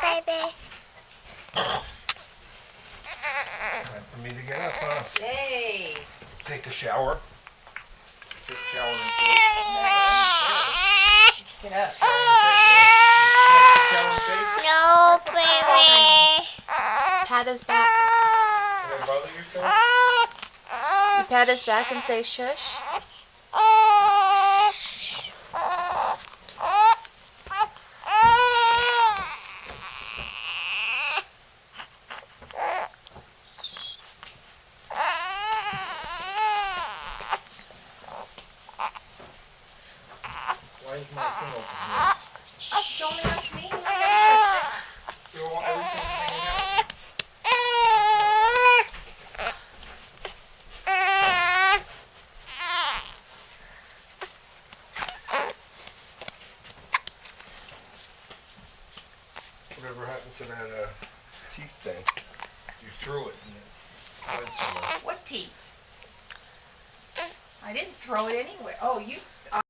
baby. Time for me to get up, huh? Yay! Take a shower. First shower in Let's get up. No, baby. Pat his back. Can I bother you, Phil? You pat his back and say shush. Why is my thing open here? Don't ask me. I never touched You don't want everything hanging out? Whatever happened to that teeth thing? You threw it and it went somewhere. it. What teeth? I didn't throw it anywhere. Oh, you